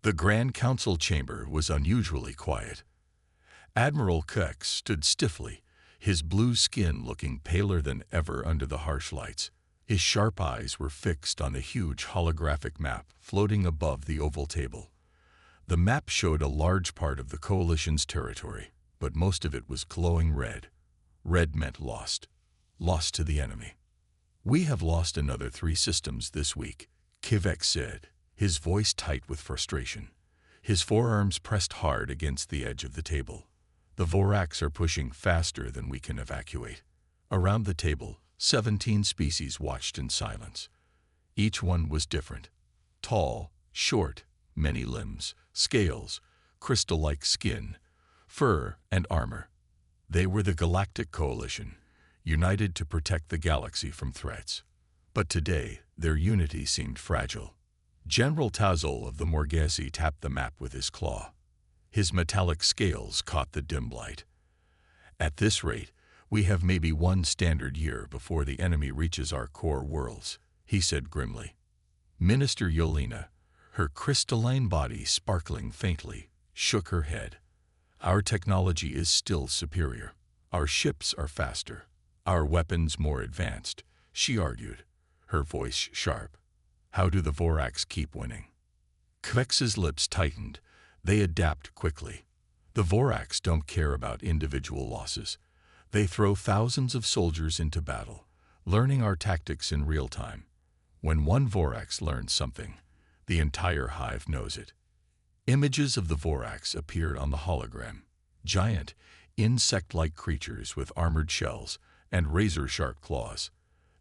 The Grand Council chamber was unusually quiet. Admiral Kex stood stiffly, his blue skin looking paler than ever under the harsh lights. His sharp eyes were fixed on the huge holographic map floating above the oval table. The map showed a large part of the Coalition's territory, but most of it was glowing red. Red meant lost. Lost to the enemy. "We have lost another 3 systems this week," Kivek said, his voice tight with frustration. His forearms pressed hard against the edge of the table. "The Vorax are pushing faster than we can evacuate." Around the table, 17 species watched in silence. Each one was different. Tall, short, many limbs, scales, crystal-like skin, fur, and armor. They were the Galactic Coalition, united to protect the galaxy from threats. But today, their unity seemed fragile. General Tazol of the Morgasi tapped the map with his claw. His metallic scales caught the dim light. "At this rate, we have maybe 1 standard year before the enemy reaches our core worlds," he said grimly. Minister Yolena, her crystalline body sparkling faintly, shook her head. "Our technology is still superior. Our ships are faster. Our weapons more advanced," she argued, her voice sharp. "How do the Vorax keep winning?" Kvex's lips tightened. They adapt quickly. The Vorax don't care about individual losses. They throw thousands of soldiers into battle, learning our tactics in real time. When one Vorax learns something, the entire hive knows it. Images of the Vorax appeared on the hologram. Giant, insect-like creatures with armored shells and razor-sharp claws.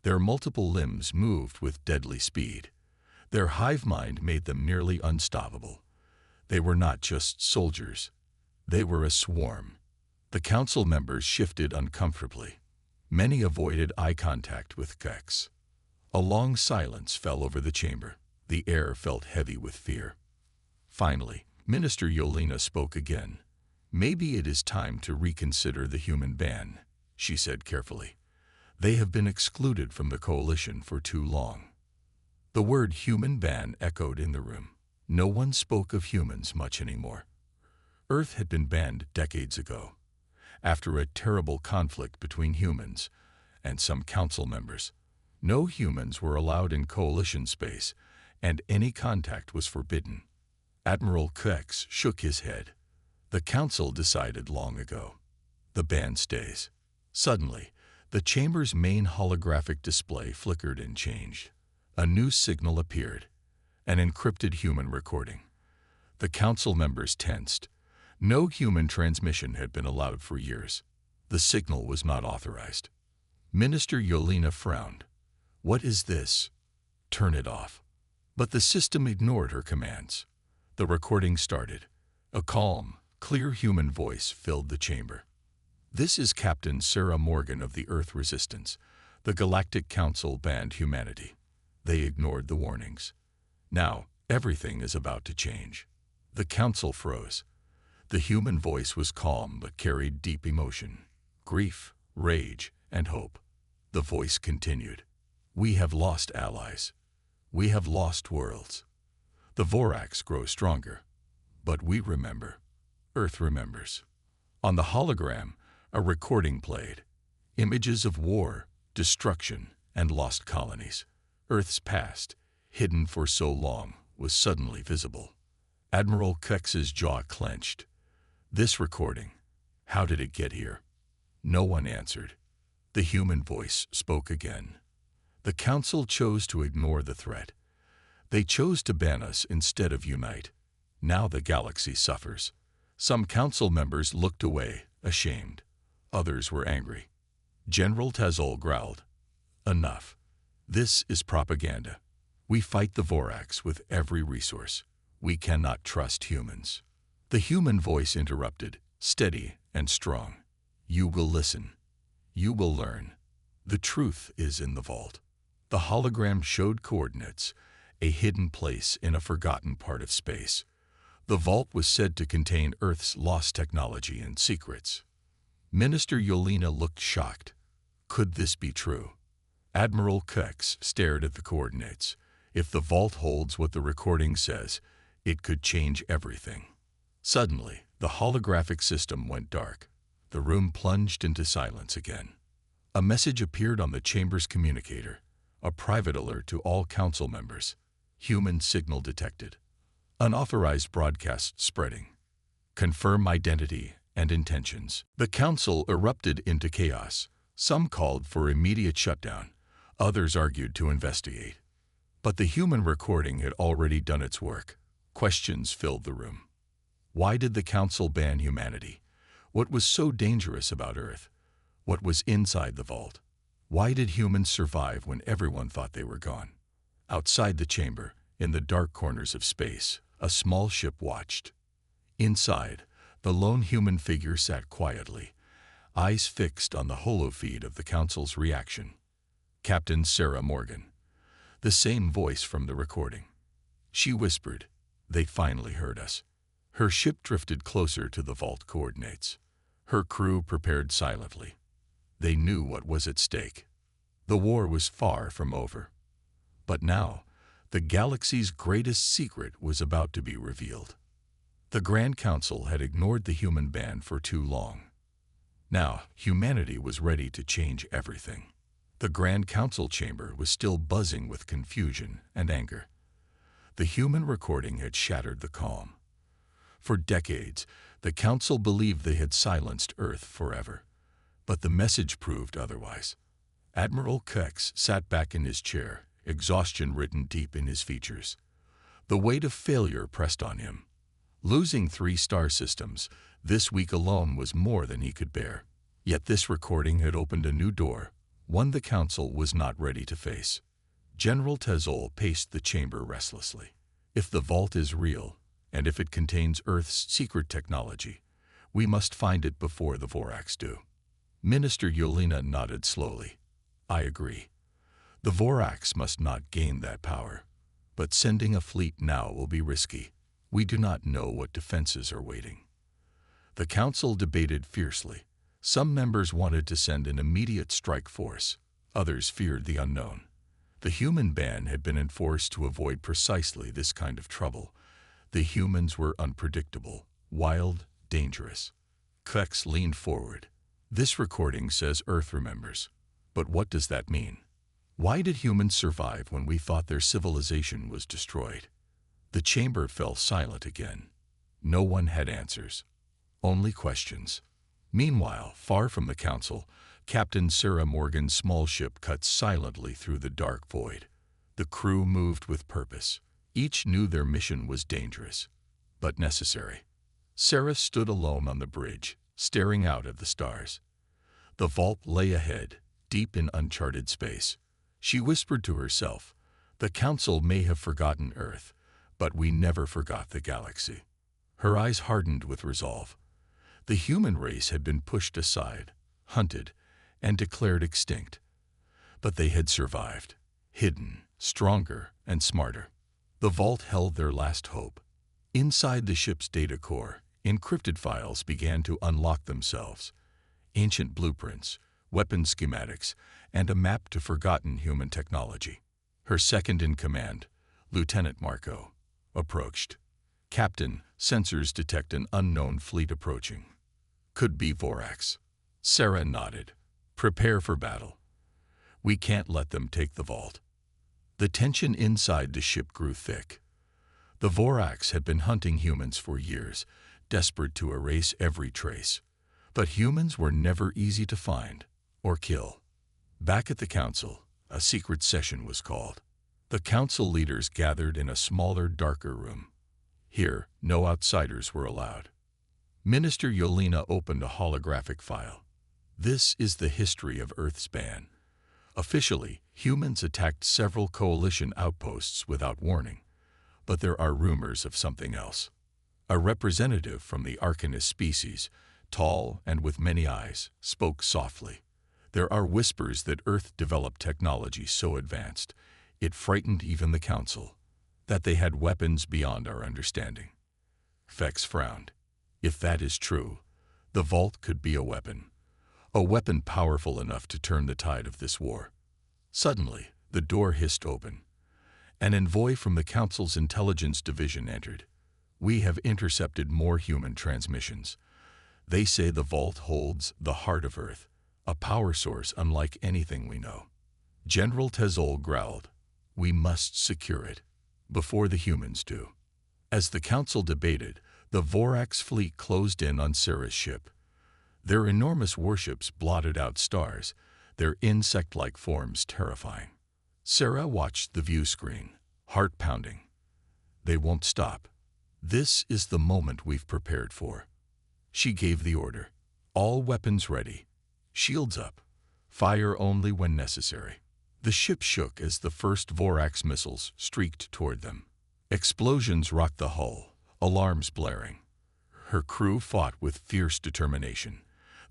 Their multiple limbs moved with deadly speed. Their hive mind made them nearly unstoppable. They were not just soldiers. They were a swarm. The council members shifted uncomfortably. Many avoided eye contact with Kex. A long silence fell over the chamber. The air felt heavy with fear. Finally, Minister Yolena spoke again. "Maybe it is time to reconsider the human ban," she said carefully. "They have been excluded from the Coalition for too long." The word human ban echoed in the room. No one spoke of humans much anymore. Earth had been banned decades ago, after a terrible conflict between humans and some council members. No humans were allowed in Coalition space, and any contact was forbidden. Admiral Kex shook his head. "The council decided long ago. The ban stays." Suddenly, the chamber's main holographic display flickered and changed. A new signal appeared, an encrypted human recording. The council members tensed. No human transmission had been allowed for years. The signal was not authorized. Minister Yolena frowned. "What is this?" "Turn it off." But the system ignored her commands. The recording started. A calm, clear human voice filled the chamber. "This is Captain Sarah Morgan of the Earth Resistance. The Galactic Council banned humanity. They ignored the warnings. Now, everything is about to change." The council froze. The human voice was calm but carried deep emotion, grief, rage, and hope. The voice continued. "We have lost allies. We have lost worlds. The Vorax grow stronger. But we remember. Earth remembers." On the hologram, a recording played. Images of war, destruction, and lost colonies. Earth's past, hidden for so long, was suddenly visible. Admiral Kex's jaw clenched. This recording, how did it get here? No one answered. The human voice spoke again. "The council chose to ignore the threat. They chose to ban us instead of unite. Now the galaxy suffers." Some council members looked away, ashamed. Others were angry. General Tazol growled. "Enough. This is propaganda. We fight the Vorax with every resource. We cannot trust humans." The human voice interrupted, steady and strong. "You will listen. You will learn. The truth is in the vault." The hologram showed coordinates, a hidden place in a forgotten part of space. The vault was said to contain Earth's lost technology and secrets. Minister Yolena looked shocked. Could this be true? Admiral Kex stared at the coordinates. If the vault holds what the recording says, It could change everything. Suddenly, the holographic system went dark. The room plunged into silence again. A message appeared on the chamber's communicator, a private alert to all council members. Human signal detected. Unauthorized broadcast spreading. Confirm identity and intentions. The council erupted into chaos. Some called for immediate shutdown. Others argued to investigate. But the human recording had already done its work. Questions filled the room. Why did the council ban humanity? What was so dangerous about Earth? What was inside the vault? Why did humans survive when everyone thought they were gone? Outside the chamber, in the dark corners of space, a small ship watched. Inside, the lone human figure sat quietly, eyes fixed on the holofeed of the council's reaction. Captain Sarah Morgan. The same voice from the recording. She whispered, "They finally heard us." Her ship drifted closer to the vault coordinates. Her crew prepared silently. They knew what was at stake. The war was far from over. But now, the galaxy's greatest secret was about to be revealed. The Grand Council had ignored the human ban for too long. Now, humanity was ready to change everything. The Grand Council chamber was still buzzing with confusion and anger. The human recording had shattered the calm. For decades, the Council believed they had silenced Earth forever. But the message proved otherwise. Admiral Kex sat back in his chair, exhaustion written deep in his features. The weight of failure pressed on him. Losing 3 star systems this week alone was more than he could bear. Yet this recording had opened a new door, one the Council was not ready to face. General Tezol paced the chamber restlessly. If the vault is real, and if it contains Earth's secret technology, we must find it before the Vorax do. Minister Yelena nodded slowly. I agree. The Vorax must not gain that power. But sending a fleet now will be risky. We do not know what defenses are waiting. The Council debated fiercely. Some members wanted to send an immediate strike force. Others feared the unknown. The human ban had been enforced to avoid precisely this kind of trouble. The humans were unpredictable, wild, dangerous. Kex leaned forward. This recording says Earth remembers. But what does that mean? Why did humans survive when we thought their civilization was destroyed? The chamber fell silent again. No one had answers. Only questions. Meanwhile, far from the Council, Captain Sarah Morgan's small ship cut silently through the dark void. The crew moved with purpose. Each knew their mission was dangerous, but necessary. Sarah stood alone on the bridge, staring out at the stars. The vault lay ahead, deep in uncharted space. She whispered to herself, "The Council may have forgotten Earth, but we never forgot the galaxy." Her eyes hardened with resolve. The human race had been pushed aside, hunted, and declared extinct. But they had survived, hidden, stronger, and smarter. The vault held their last hope. Inside the ship's data core, encrypted files began to unlock themselves. Ancient blueprints, weapon schematics, and a map to forgotten human technology. Her second-in-command, Lieutenant Marco, approached. "Captain, sensors detect an unknown fleet approaching. Could be Vorax." Sarah nodded. "Prepare for battle. We can't let them take the vault." The tension inside the ship grew thick. The Vorax had been hunting humans for years, desperate to erase every trace. But humans were never easy to find or kill. Back at the Council, a secret session was called. The Council leaders gathered in a smaller, darker room. Here, no outsiders were allowed. Minister Yelena opened a holographic file. This is the history of Earth's ban. Officially, humans attacked several coalition outposts without warning. But there are rumors of something else. A representative from the Arcanist species, tall and with many eyes, spoke softly. There are whispers that Earth developed technology so advanced, it frightened even the Council, that they had weapons beyond our understanding. Fex frowned. If that is true, the vault could be a weapon powerful enough to turn the tide of this war. Suddenly, the door hissed open. An envoy from the Council's intelligence division entered. We have intercepted more human transmissions. They say the vault holds the heart of Earth, a power source unlike anything we know. General Tezol growled, "We must secure it, before the humans do." As the council debated, the Vorax fleet closed in on Sarah's ship. Their enormous warships blotted out stars, their insect-like forms terrifying. Sarah watched the view screen, heart pounding. They won't stop. This is the moment we've prepared for. She gave the order. All weapons ready. Shields up. Fire only when necessary. The ship shook as the first Vorax missiles streaked toward them. Explosions rocked the hull, alarms blaring. Her crew fought with fierce determination.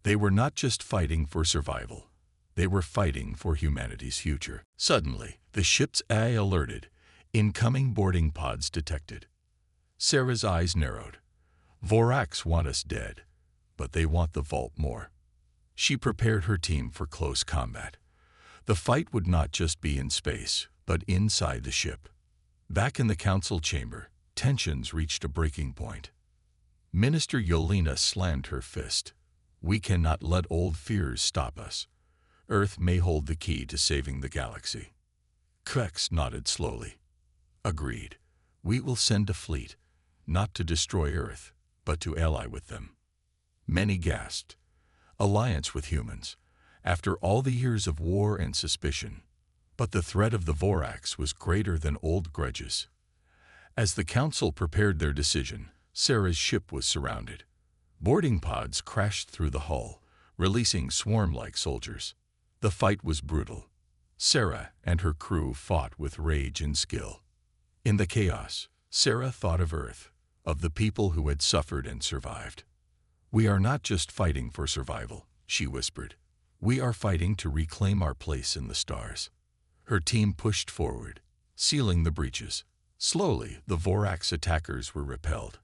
They were not just fighting for survival. They were fighting for humanity's future. Suddenly, the ship's eye alerted. Incoming boarding pods detected. Sarah's eyes narrowed. Vorax want us dead, but they want the vault more. She prepared her team for close combat. The fight would not just be in space, but inside the ship. Back in the council chamber, tensions reached a breaking point. Minister Yolena slammed her fist. "We cannot let old fears stop us. Earth may hold the key to saving the galaxy." Krex nodded slowly. "Agreed. We will send a fleet, not to destroy Earth, but to ally with them." Many gasped. Alliance with humans, after all the years of war and suspicion. But the threat of the Vorax was greater than old grudges. As the council prepared their decision, Sarah's ship was surrounded. Boarding pods crashed through the hull, releasing swarm-like soldiers. The fight was brutal. Sarah and her crew fought with rage and skill. In the chaos, Sarah thought of Earth, of the people who had suffered and survived. "We are not just fighting for survival," she whispered. "We are fighting to reclaim our place in the stars." Her team pushed forward, sealing the breaches. Slowly, the Vorax attackers were repelled.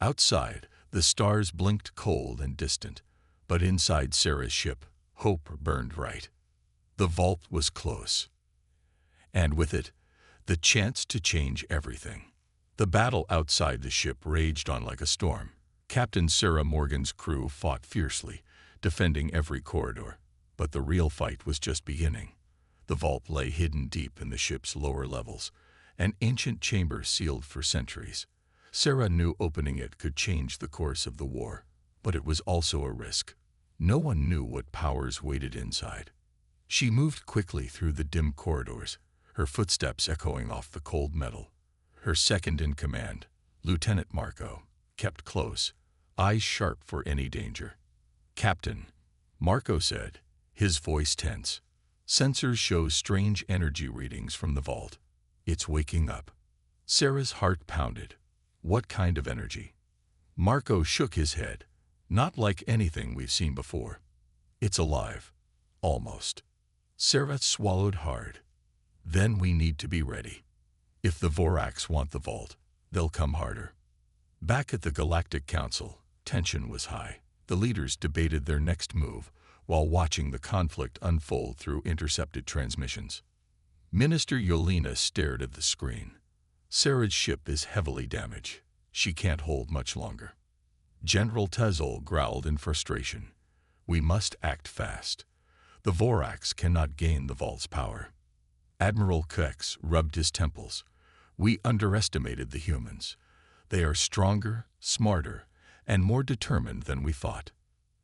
Outside, the stars blinked cold and distant, but inside Sarah's ship, hope burned bright. The vault was close. And with it, the chance to change everything. The battle outside the ship raged on like a storm. Captain Sarah Morgan's crew fought fiercely, defending every corridor. But the real fight was just beginning. The vault lay hidden deep in the ship's lower levels, an ancient chamber sealed for centuries. Sarah knew opening it could change the course of the war, but it was also a risk. No one knew what powers waited inside. She moved quickly through the dim corridors, her footsteps echoing off the cold metal. Her second-in-command, Lieutenant Marco, kept close, eyes sharp for any danger. "Captain," Marco said, his voice tense. "Sensors show strange energy readings from the vault. It's waking up." Sarah's heart pounded. "What kind of energy?" Marco shook his head. "Not like anything we've seen before. It's alive. Almost." Sarah swallowed hard. "Then we need to be ready. If the Vorax want the vault, they'll come harder." Back at the Galactic Council, tension was high. The leaders debated their next move while watching the conflict unfold through intercepted transmissions. Minister Yolena stared at the screen. "Sarah's ship is heavily damaged. She can't hold much longer." General Tezol growled in frustration. "We must act fast. The Vorax cannot gain the vault's power." Admiral Krex rubbed his temples. "We underestimated the humans. They are stronger, smarter, and more determined than we thought."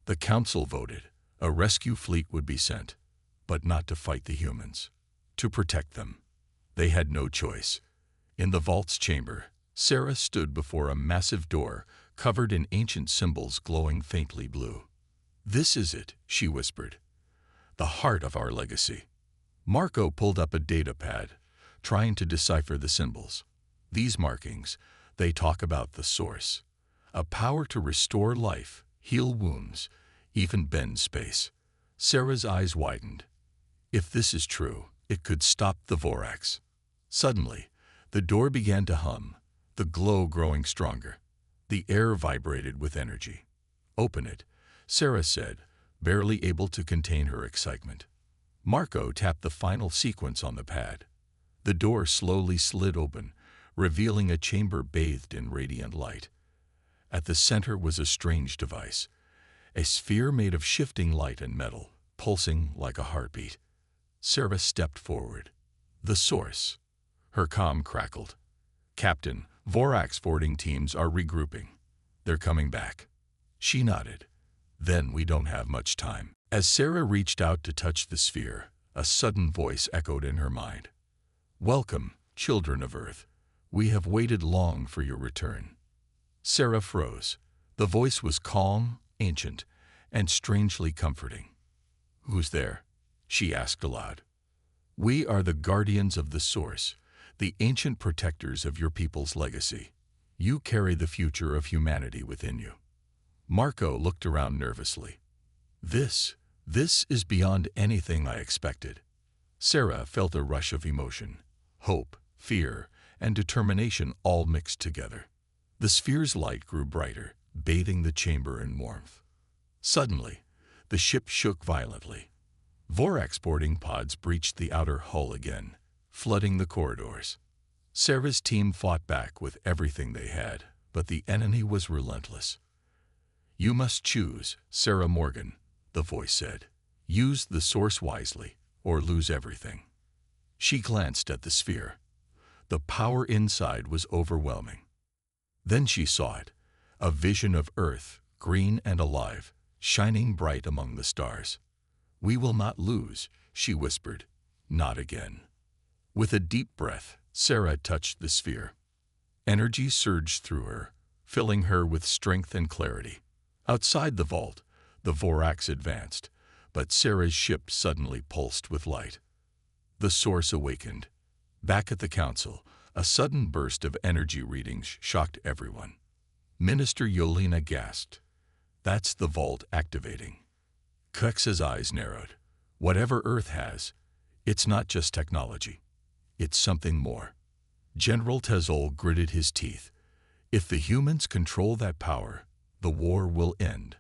The council voted. A rescue fleet would be sent, but not to fight the humans, to protect them. They had no choice. In the vault's chamber, Sarah stood before a massive door covered in ancient symbols glowing faintly blue. "This is it," she whispered. "The heart of our legacy." Marco pulled up a data pad, trying to decipher the symbols. These markings, they talk about the source. A power to restore life, heal wounds, even bend space. Sarah's eyes widened. If this is true, it could stop the Vorax. Suddenly, the door began to hum, the glow growing stronger. The air vibrated with energy. "Open it," Sarah said, barely able to contain her excitement. Marco tapped the final sequence on the pad. The door slowly slid open, revealing a chamber bathed in radiant light. At the center was a strange device, a sphere made of shifting light and metal, pulsing like a heartbeat. Sarah stepped forward. The source. Her comm crackled. "Captain, Vorax forwarding teams are regrouping. They're coming back." She nodded. "Then we don't have much time." As Sarah reached out to touch the sphere, a sudden voice echoed in her mind. "Welcome, children of Earth. We have waited long for your return." Sarah froze. The voice was calm, ancient, and strangely comforting. "Who's there?" she asked aloud. "We are the guardians of the Source, the ancient protectors of your people's legacy. You carry the future of humanity within you." Marco looked around nervously. This is beyond anything I expected." Sarah felt a rush of emotion, hope, fear, and determination all mixed together. The sphere's light grew brighter, bathing the chamber in warmth. Suddenly, the ship shook violently. Vorax boarding pods breached the outer hull again, flooding the corridors. Sarah's team fought back with everything they had, but the enemy was relentless. "You must choose, Sarah Morgan," the voice said. "Use the Source wisely, or lose everything." She glanced at the sphere. The power inside was overwhelming. Then she saw it, a vision of Earth, green and alive, shining bright among the stars. "We will not lose," she whispered. "Not again." With a deep breath, Sarah touched the sphere. Energy surged through her, filling her with strength and clarity. Outside the vault, the Vorax advanced, but Sarah's ship suddenly pulsed with light. The Source awakened. Back at the council, a sudden burst of energy readings shocked everyone. Minister Yolena gasped. "That's the vault activating." Kux's eyes narrowed. "Whatever Earth has, it's not just technology. It's something more." General Tezol gritted his teeth. "If the humans control that power, the war will end,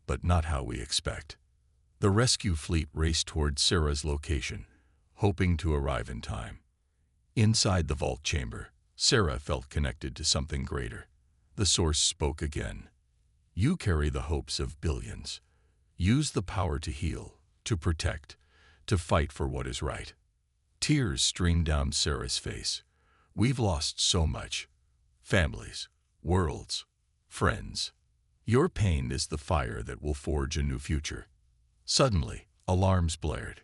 but not how we expect." The rescue fleet raced toward Sarah's location, hoping to arrive in time. Inside the vault chamber, Sarah felt connected to something greater. The Source spoke again. "You carry the hopes of billions. Use the power to heal, to protect, to fight for what is right." Tears streamed down Sarah's face. "We've lost so much. Families, worlds, friends. Your pain is the fire that will forge a new future." Suddenly, alarms blared.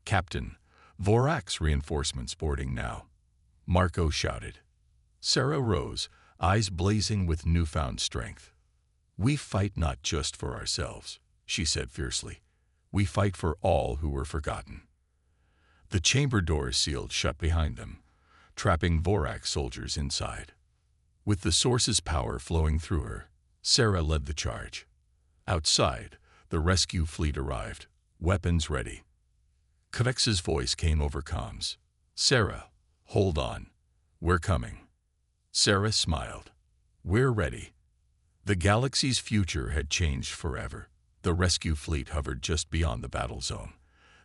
"Captain, Vorax reinforcements boarding now," Marco shouted. Sarah rose, eyes blazing with newfound strength. "We fight not just for ourselves," she said fiercely. "We fight for all who were forgotten." The chamber doors sealed shut behind them, trapping Vorax soldiers inside. With the Source's power flowing through her, Sarah led the charge. Outside, the rescue fleet arrived, weapons ready. Kvex's voice came over comms. "Sarah, hold on. We're coming." Sarah smiled. "We're ready." The galaxy's future had changed forever. The rescue fleet hovered just beyond the battle zone,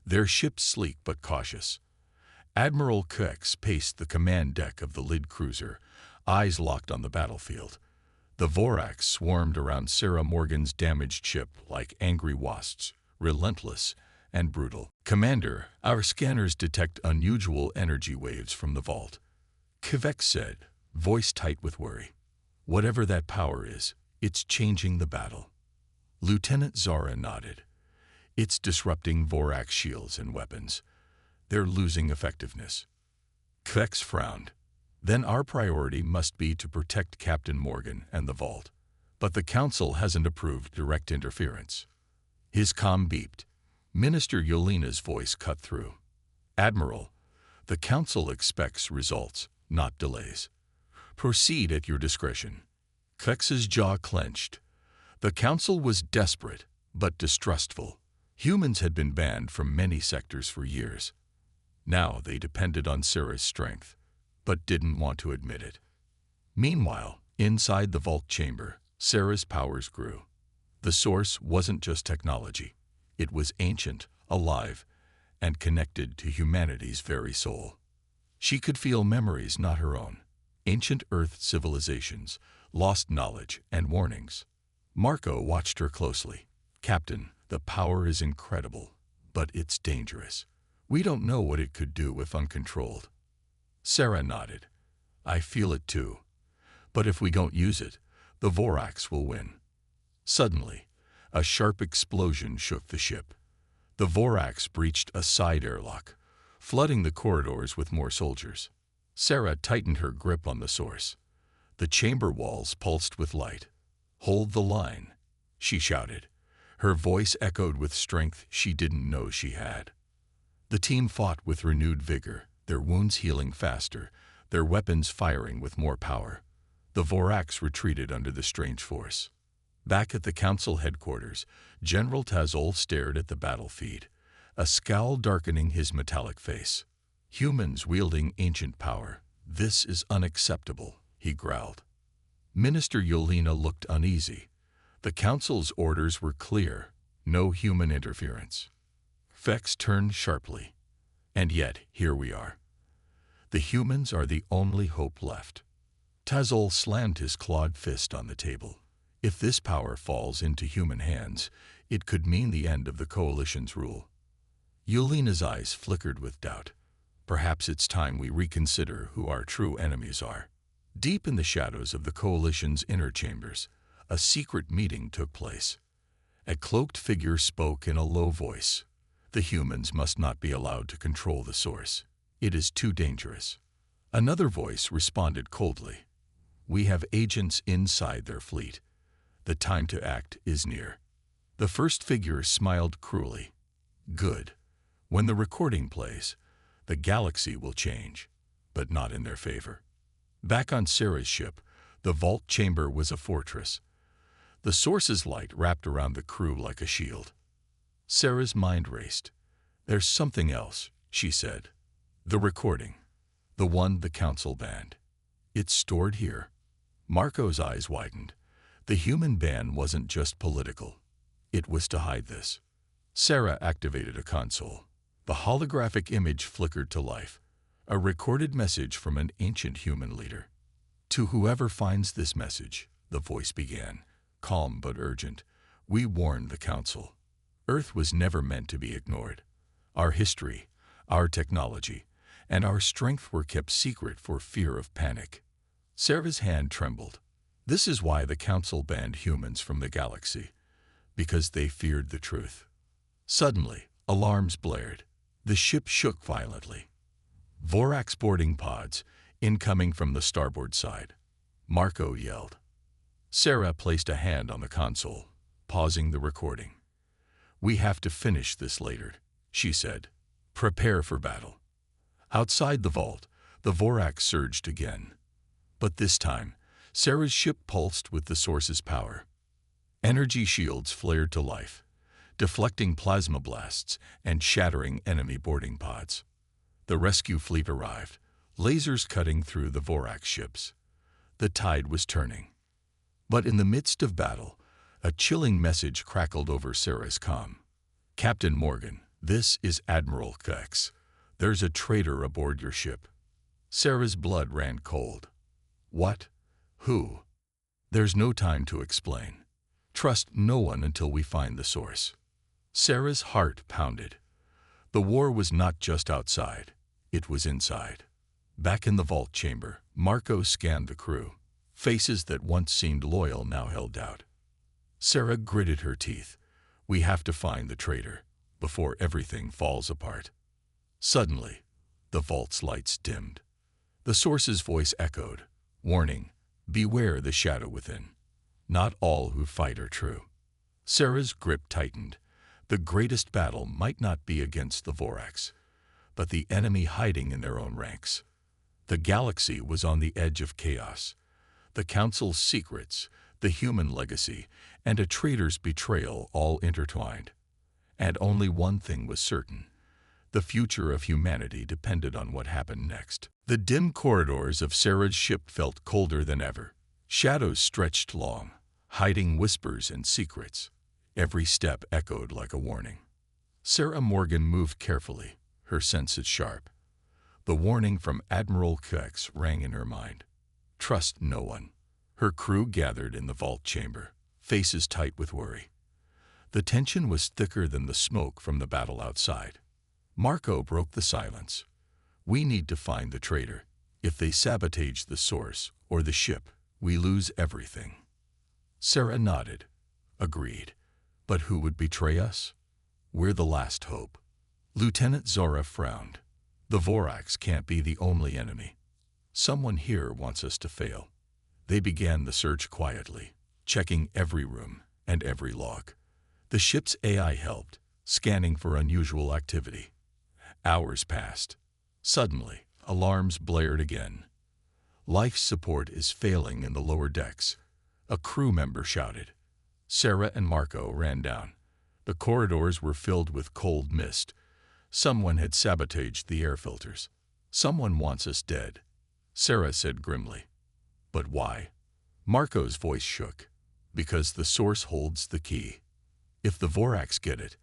their ships sleek but cautious. Admiral Kvex paced the command deck of the Lid cruiser, eyes locked on the battlefield. The Vorax swarmed around Sarah Morgan's damaged ship like angry wasps, relentless and brutal. "Commander, our scanners detect unusual energy waves from the vault," Kvex said, voice tight with worry. "Whatever that power is, it's changing the battle." Lieutenant Zara nodded. "It's disrupting Vorax shields and weapons. They're losing effectiveness." Kvex frowned. "Then our priority must be to protect Captain Morgan and the vault. But the Council hasn't approved direct interference." His comm beeped. Minister Yolena's voice cut through. "Admiral, the Council expects results, not delays. Proceed at your discretion." Kvex's jaw clenched. The Council was desperate, but distrustful. Humans had been banned from many sectors for years. Now they depended on Sarah's strength, but didn't want to admit it. Meanwhile, inside the vault chamber, Sarah's powers grew. The Source wasn't just technology. It was ancient, alive, and connected to humanity's very soul. She could feel memories not her own, ancient Earth civilizations, lost knowledge, and warnings. Marco watched her closely. Captain, the power is incredible, but it's dangerous. We don't know what it could do if uncontrolled. Sarah nodded. I feel it too. But if we don't use it, the Vorax will win. Suddenly, a sharp explosion shook the ship. The Vorax breached a side airlock, flooding the corridors with more soldiers. Sarah tightened her grip on the source. The chamber walls pulsed with light. Hold the line, she shouted. Her voice echoed with strength she didn't know she had. The team fought with renewed vigor, their wounds healing faster, their weapons firing with more power. The Vorax retreated under the strange force. Back at the council headquarters, General Tazol stared at the battlefield, a scowl darkening his metallic face. Humans wielding ancient power. This is unacceptable, he growled. Minister Yelena looked uneasy. The council's orders were clear, no human interference. Fex turned sharply. And yet, here we are. The humans are the only hope left. Tazol slammed his clawed fist on the table. If this power falls into human hands, it could mean the end of the Coalition's rule. Yelena's eyes flickered with doubt. Perhaps it's time we reconsider who our true enemies are. Deep in the shadows of the Coalition's inner chambers, a secret meeting took place. A cloaked figure spoke in a low voice. The humans must not be allowed to control the source. It is too dangerous. Another voice responded coldly. We have agents inside their fleet. The time to act is near. The first figure smiled cruelly. Good. When the recording plays, the galaxy will change, but not in their favor. Back on Sarah's ship, the vault chamber was a fortress. The source's light wrapped around the crew like a shield. Sarah's mind raced. There's something else, she said. The recording. The one the council banned. It's stored here. Marco's eyes widened. The human ban wasn't just political. It was to hide this. Sarah activated a console. The holographic image flickered to life. A recorded message from an ancient human leader. To whoever finds this message, the voice began, calm but urgent, we warned the council. Earth was never meant to be ignored. Our history, our technology, and our strength were kept secret for fear of panic. Sarah's hand trembled. This is why the council banned humans from the galaxy, because they feared the truth. Suddenly, alarms blared. The ship shook violently. Vorax boarding pods, incoming from the starboard side. Marco yelled. Sarah placed a hand on the console, pausing the recording. We have to finish this later, she said. Prepare for battle. Outside the vault, the Vorax surged again. But this time, Sarah's ship pulsed with the source's power. Energy shields flared to life, deflecting plasma blasts and shattering enemy boarding pods. The rescue fleet arrived, lasers cutting through the Vorax ships. The tide was turning. But in the midst of battle, a chilling message crackled over Sarah's comm. Captain Morgan, this is Admiral Kex. There's a traitor aboard your ship. Sarah's blood ran cold. What? Who? There's no time to explain. Trust no one until we find the source. Sarah's heart pounded. The war was not just outside, it was inside. Back in the vault chamber, Marco scanned the crew. Faces that once seemed loyal now held doubt. Sarah gritted her teeth. We have to find the traitor, before everything falls apart. Suddenly, the vault's lights dimmed. The source's voice echoed, warning, beware the shadow within. Not all who fight are true. Sarah's grip tightened. The greatest battle might not be against the Vorax, but the enemy hiding in their own ranks. The galaxy was on the edge of chaos. The Council's secrets, the human legacy, and a traitor's betrayal all intertwined. And only one thing was certain. The future of humanity depended on what happened next. The dim corridors of Sarah's ship felt colder than ever. Shadows stretched long, hiding whispers and secrets. Every step echoed like a warning. Sarah Morgan moved carefully, her senses sharp. The warning from Admiral Kex rang in her mind. Trust no one. Her crew gathered in the vault chamber, faces tight with worry. The tension was thicker than the smoke from the battle outside. Marco broke the silence. We need to find the traitor. If they sabotage the source or the ship, we lose everything. Sarah nodded. Agreed. But who would betray us? We're the last hope. Lieutenant Zora frowned. The Vorax can't be the only enemy. Someone here wants us to fail. They began the search quietly, checking every room and every log. The ship's AI helped, scanning for unusual activity. Hours passed. Suddenly, alarms blared again. Life support is failing in the lower decks. A crew member shouted. Sarah and Marco ran down. The corridors were filled with cold mist. Someone had sabotaged the air filters. Someone wants us dead, Sarah said grimly. But why? Marco's voice shook. Because the source holds the key. If the Vorax get it,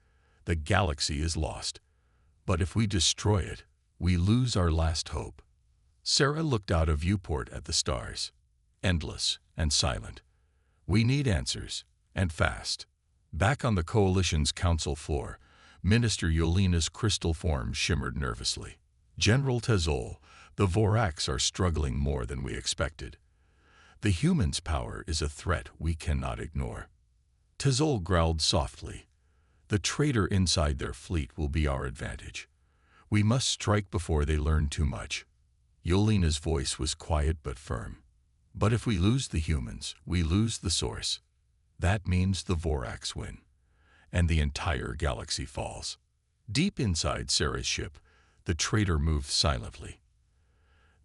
the galaxy is lost. But if we destroy it, we lose our last hope. Sarah looked out a viewport at the stars, endless and silent. We need answers, and fast. Back on the Coalition's council floor, Minister Yelena's crystal form shimmered nervously. General Tezol, the Vorax are struggling more than we expected. The humans' power is a threat we cannot ignore. Tezol growled softly. The traitor inside their fleet will be our advantage. We must strike before they learn too much. Yelena's voice was quiet but firm. But if we lose the humans, we lose the source. That means the Vorax win, and the entire galaxy falls. Deep inside Sarah's ship, the traitor moved silently.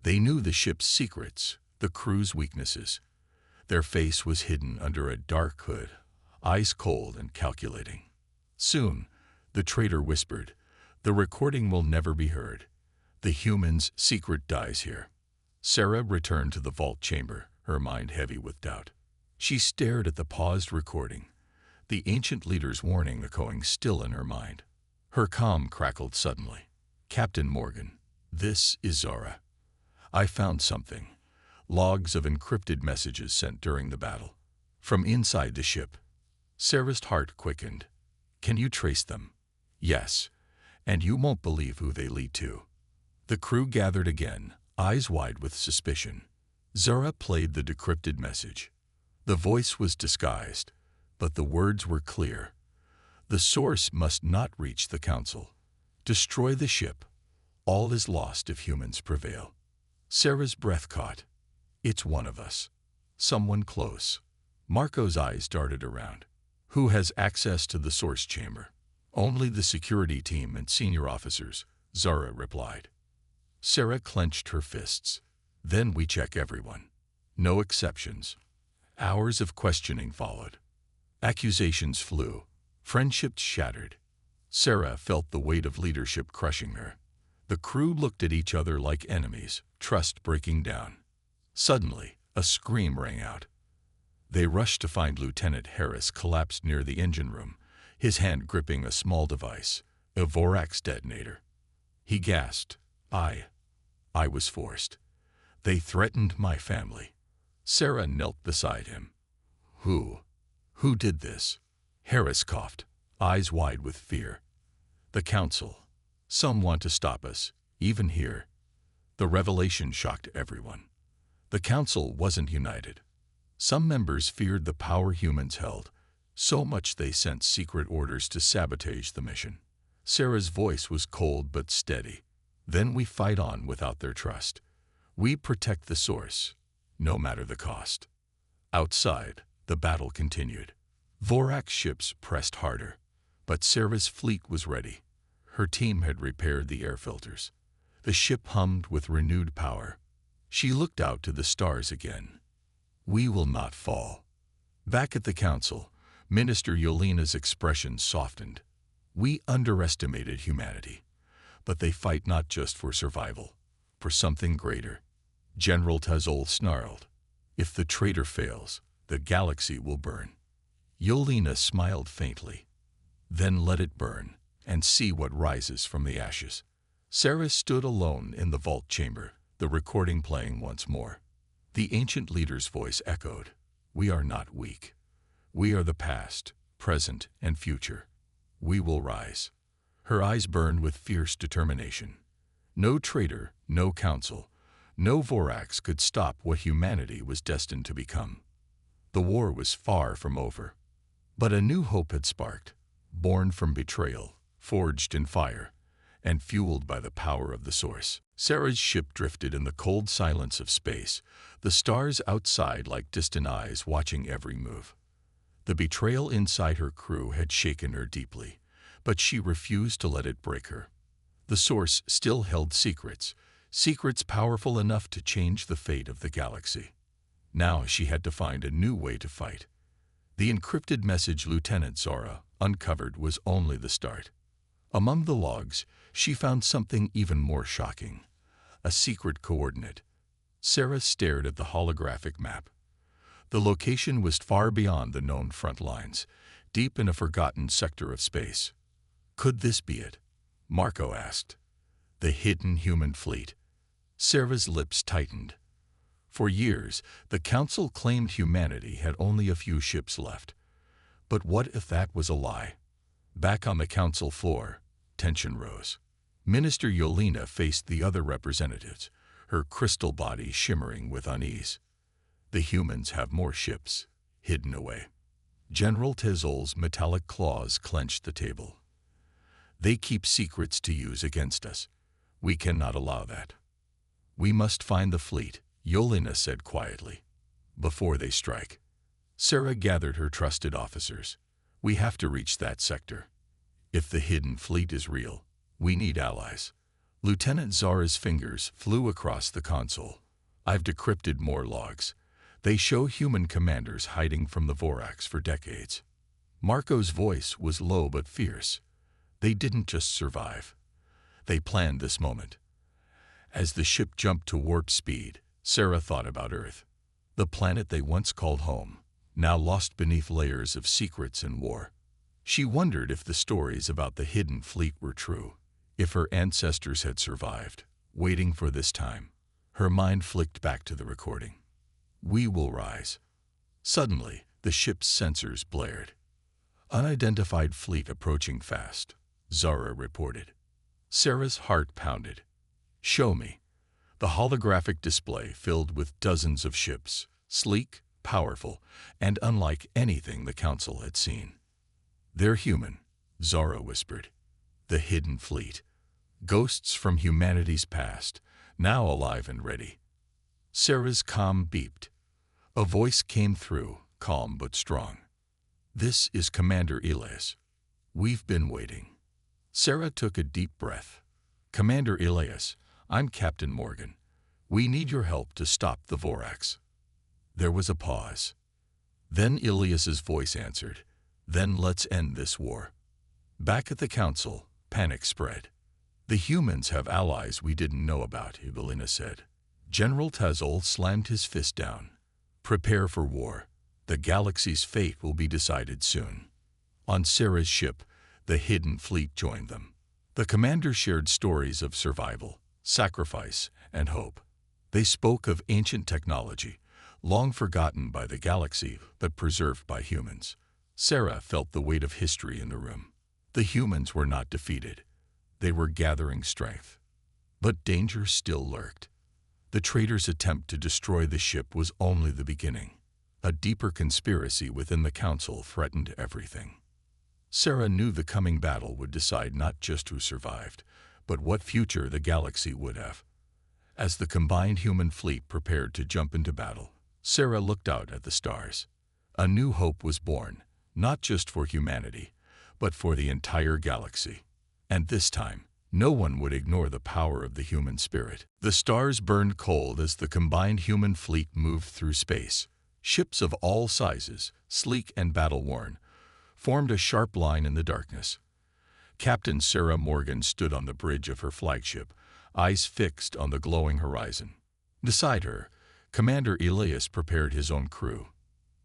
They knew the ship's secrets, the crew's weaknesses. Their face was hidden under a dark hood, eyes cold and calculating. Soon, the traitor whispered, "The recording will never be heard. The human's secret dies here." Sarah returned to the vault chamber, her mind heavy with doubt. She stared at the paused recording, the ancient leader's warning echoing still in her mind. Her calm crackled suddenly. "Captain Morgan, this is Zora. I found something. Logs of encrypted messages sent during the battle. From inside the ship." Sarah's heart quickened. "Can you trace them?" "Yes, and you won't believe who they lead to." The crew gathered again, eyes wide with suspicion. Zora played the decrypted message. The voice was disguised, but the words were clear. The source must not reach the council. Destroy the ship. All is lost if humans prevail. Sarah's breath caught. It's one of us. Someone close. Marco's eyes darted around. Who has access to the source chamber? Only the security team and senior officers, Zora replied. Sarah clenched her fists. Then we check everyone. No exceptions. Hours of questioning followed. Accusations flew. Friendships shattered. Sarah felt the weight of leadership crushing her. The crew looked at each other like enemies, trust breaking down. Suddenly, a scream rang out. They rushed to find Lieutenant Harris collapsed near the engine room, his hand gripping a small device, a Vorax detonator. He gasped, I was forced. They threatened my family." Sarah knelt beside him. Who did this?" Harris coughed, eyes wide with fear. "The council. Some want to stop us, even here." The revelation shocked everyone. The council wasn't united. Some members feared the power humans held, so much they sent secret orders to sabotage the mission. Sarah's voice was cold but steady. "Then we fight on without their trust. We protect the source, no matter the cost." Outside, the battle continued. Vorax ships pressed harder, but Sarah's fleet was ready. Her team had repaired the air filters. The ship hummed with renewed power. She looked out to the stars again. We will not fall. Back at the council, Minister Yelena's expression softened. We underestimated humanity, but they fight not just for survival, for something greater. General Tezol snarled, "If the traitor fails, the galaxy will burn." Yelena smiled faintly. "Then let it burn, and see what rises from the ashes." Sarah stood alone in the vault chamber, the recording playing once more. The ancient leader's voice echoed, "We are not weak. We are the past, present, and future. We will rise." Her eyes burned with fierce determination. No traitor, no council, no Vorax could stop what humanity was destined to become. The war was far from over. But a new hope had sparked, born from betrayal, forged in fire, and fueled by the power of the Source. Sarah's ship drifted in the cold silence of space, the stars outside like distant eyes watching every move. The betrayal inside her crew had shaken her deeply, but she refused to let it break her. The Source still held secrets, secrets powerful enough to change the fate of the galaxy. Now she had to find a new way to fight. The encrypted message Lieutenant Zara uncovered was only the start. Among the logs, she found something even more shocking, a secret coordinate. Sarah stared at the holographic map. The location was far beyond the known front lines, deep in a forgotten sector of space. Could this be it? Marco asked. The hidden human fleet. Sarah's lips tightened. For years, the Council claimed humanity had only a few ships left. But what if that was a lie? Back on the Council floor, tension rose. Minister Yolena faced the other representatives, her crystal body shimmering with unease. The humans have more ships, hidden away. General Tezol's metallic claws clenched the table. They keep secrets to use against us. We cannot allow that. We must find the fleet, Yolena said quietly, before they strike. Sarah gathered her trusted officers. We have to reach that sector. If the hidden fleet is real, we need allies. Lieutenant Zara's fingers flew across the console. I've decrypted more logs. They show human commanders hiding from the Vorax for decades. Marco's voice was low but fierce. They didn't just survive. They planned this moment. As the ship jumped to warp speed, Sarah thought about Earth. The planet they once called home, now lost beneath layers of secrets and war. She wondered if the stories about the hidden fleet were true, if her ancestors had survived, waiting for this time. Her mind flicked back to the recording. We will rise. Suddenly, the ship's sensors blared. Unidentified fleet approaching fast, Zara reported. Sarah's heart pounded. Show me. The holographic display filled with dozens of ships, sleek, powerful, and unlike anything the Council had seen. They're human, Zara whispered. The hidden fleet. Ghosts from humanity's past, now alive and ready. Sarah's comm beeped. A voice came through, calm but strong. This is Commander Elias. We've been waiting. Sarah took a deep breath. Commander Elias, I'm Captain Morgan. We need your help to stop the Vorax. There was a pause. Then Elias's voice answered. Then let's end this war. Back at the Council, panic spread. The humans have allies we didn't know about, Yolena said. General Tezol slammed his fist down. Prepare for war. The galaxy's fate will be decided soon. On Sarah's ship, the hidden fleet joined them. The commander shared stories of survival, sacrifice, and hope. They spoke of ancient technology, long forgotten by the galaxy but preserved by humans. Sarah felt the weight of history in the room. The humans were not defeated. They were gathering strength. But danger still lurked. The traitors' attempt to destroy the ship was only the beginning. A deeper conspiracy within the Council threatened everything. Sarah knew the coming battle would decide not just who survived, but what future the galaxy would have. As the combined human fleet prepared to jump into battle, Sarah looked out at the stars. A new hope was born, not just for humanity, but for the entire galaxy. And this time, no one would ignore the power of the human spirit. The stars burned cold as the combined human fleet moved through space. Ships of all sizes, sleek and battle-worn, formed a sharp line in the darkness. Captain Sarah Morgan stood on the bridge of her flagship, eyes fixed on the glowing horizon. Beside her, Commander Elias prepared his own crew.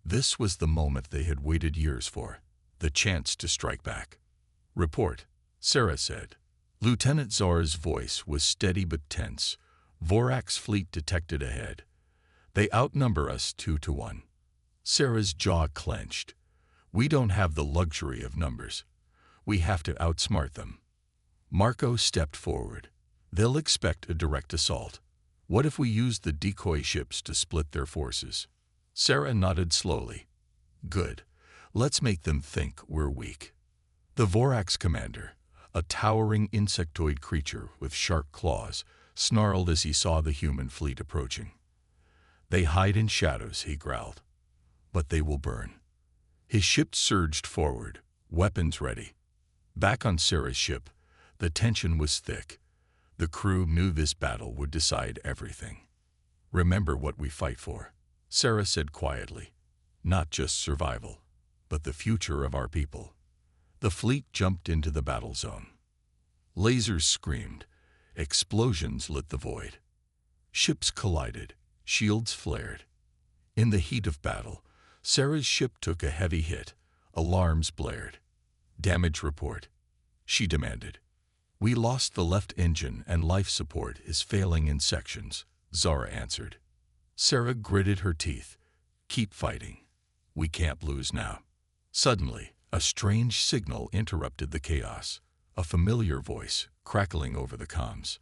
This was the moment they had waited years for, the chance to strike back. Report, Sarah said. Lieutenant Zara's voice was steady but tense. Vorax fleet detected ahead. They outnumber us 2-1. Sarah's jaw clenched. We don't have the luxury of numbers. We have to outsmart them. Marco stepped forward. They'll expect a direct assault. What if we use the decoy ships to split their forces? Sarah nodded slowly. Good. Let's make them think we're weak. The Vorax commander, a towering insectoid creature with sharp claws, snarled as he saw the human fleet approaching. They hide in shadows, he growled. But they will burn. His ship surged forward, weapons ready. Back on Sarah's ship, the tension was thick. The crew knew this battle would decide everything. Remember what we fight for, Sarah said quietly. Not just survival, but the future of our people. The fleet jumped into the battle zone. Lasers screamed. Explosions lit the void. Ships collided. Shields flared. In the heat of battle, Sarah's ship took a heavy hit. Alarms blared. Damage report, she demanded. We lost the left engine and life support is failing in sections, Zara answered. Sarah gritted her teeth. Keep fighting. We can't lose now. Suddenly, a strange signal interrupted the chaos. A familiar voice crackling over the comms.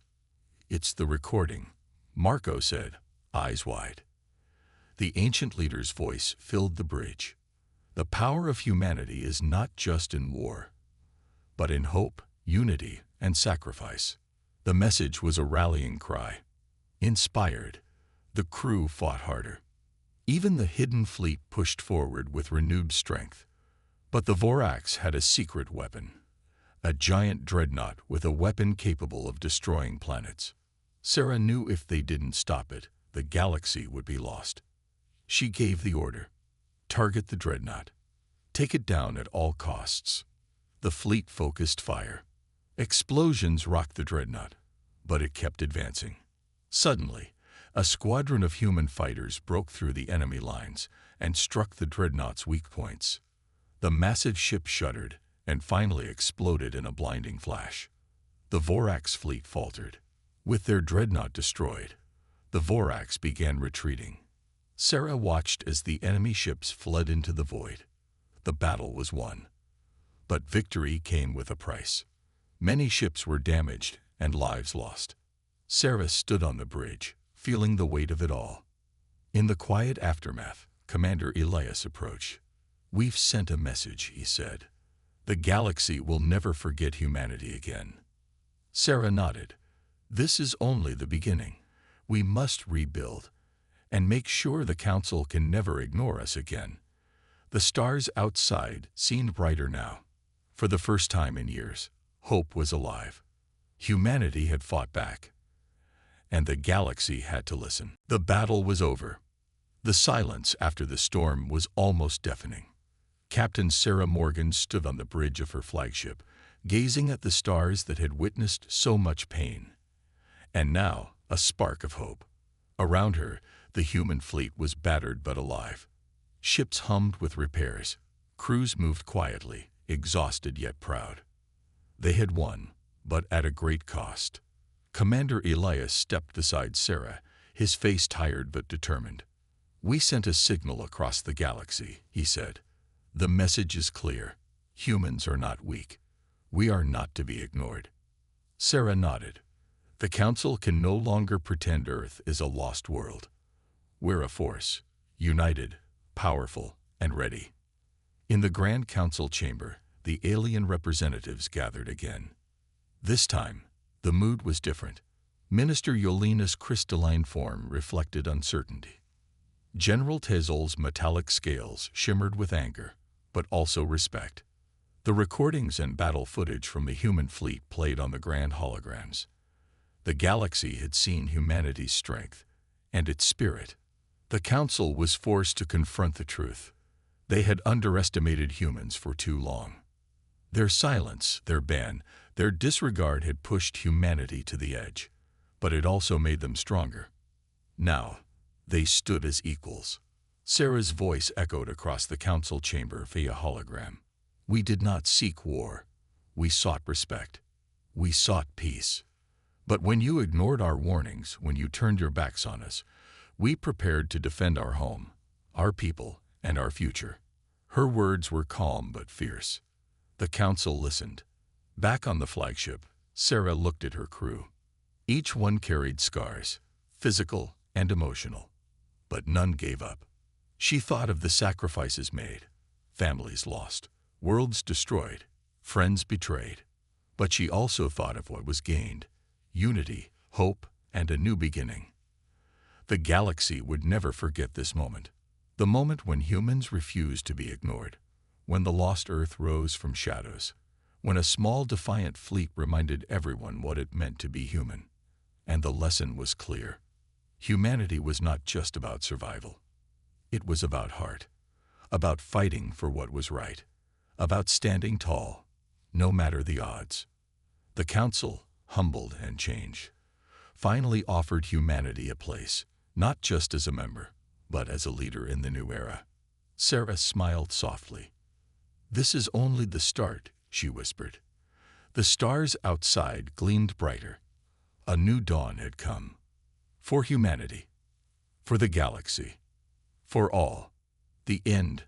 It's the recording, Marco said, eyes wide. The ancient leader's voice filled the bridge. The power of humanity is not just in war, but in hope, unity, and sacrifice. The message was a rallying cry. Inspired, the crew fought harder. Even the hidden fleet pushed forward with renewed strength. But the Vorax had a secret weapon, a giant dreadnought with a weapon capable of destroying planets. Sarah knew if they didn't stop it, the galaxy would be lost. She gave the order. Target the dreadnought. Take it down at all costs. The fleet focused fire. Explosions rocked the dreadnought, but it kept advancing. Suddenly, a squadron of human fighters broke through the enemy lines and struck the dreadnought's weak points. The massive ship shuddered and finally exploded in a blinding flash. The Vorax fleet faltered. With their dreadnought destroyed, the Vorax began retreating. Sarah watched as the enemy ships fled into the void. The battle was won. But victory came with a price. Many ships were damaged and lives lost. Sarah stood on the bridge, feeling the weight of it all. In the quiet aftermath, Commander Elias approached. We've sent a message, he said. The galaxy will never forget humanity again. Sarah nodded. This is only the beginning. We must rebuild and make sure the Council can never ignore us again. The stars outside seemed brighter now. For the first time in years, hope was alive. Humanity had fought back, and the galaxy had to listen. The battle was over. The silence after the storm was almost deafening. Captain Sarah Morgan stood on the bridge of her flagship, gazing at the stars that had witnessed so much pain. And now, a spark of hope. Around her, the human fleet was battered but alive. Ships hummed with repairs. Crews moved quietly, exhausted yet proud. They had won, but at a great cost. Commander Elias stepped beside Sarah, his face tired but determined. We sent a signal across the galaxy, he said. The message is clear. Humans are not weak. We are not to be ignored. Sarah nodded. The Council can no longer pretend Earth is a lost world. We're a force, united, powerful, and ready. In the Grand Council chamber, the alien representatives gathered again. This time, the mood was different. Minister Yolina's crystalline form reflected uncertainty. General Tezol's metallic scales shimmered with anger, but also respect. The recordings and battle footage from the human fleet played on the grand holograms. The galaxy had seen humanity's strength and its spirit. The Council was forced to confront the truth. They had underestimated humans for too long. Their silence, their ban, their disregard had pushed humanity to the edge, but it also made them stronger. Now, they stood as equals. Sarah's voice echoed across the Council chamber via hologram. We did not seek war. We sought respect. We sought peace. But when you ignored our warnings, when you turned your backs on us, We prepared to defend our home, our people, and our future. Her words were calm but fierce. The council listened. Back on the flagship, Sarah looked at her crew. Each one carried scars, physical and emotional, but none gave up. She thought of the sacrifices made, families lost, worlds destroyed, friends betrayed. But she also thought of what was gained: unity, hope, and a new beginning. The galaxy would never forget this moment. The moment when humans refused to be ignored, when the lost Earth rose from shadows, when a small defiant fleet reminded everyone what it meant to be human. And the lesson was clear. Humanity was not just about survival. It was about heart, about fighting for what was right, about standing tall, no matter the odds. The council, humbled and changed, finally offered humanity a place, not just as a member, but as a leader in the new era. Sarah smiled softly. "This is only the start," she whispered. The stars outside gleamed brighter. A new dawn had come. For humanity, for the galaxy, for all. The end